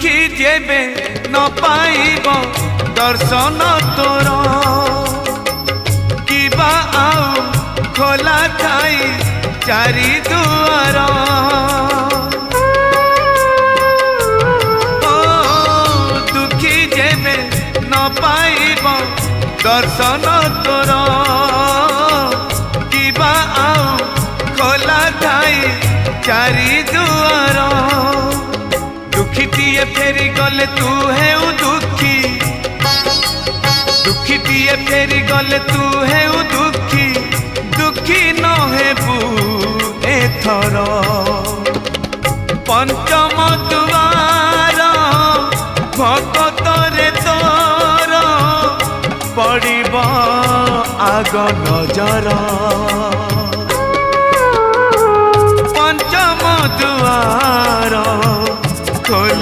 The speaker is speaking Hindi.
दुखी जेबे न पाइब दर्शन तोर किबा आउ खोला थाई चारि दुआर ओ दुखी जेबे न पाइब दर्शन तोर किबा आउ खोला थाई चारि दुआर दुखीटीए फेरी गले तू है दुखी दुखीटीए फेरी गले तू है दुखी दुखी न हेबू एथर पंचम दुआर भगत रे तोर पड़िब आग नजर पंचम दुआर खोली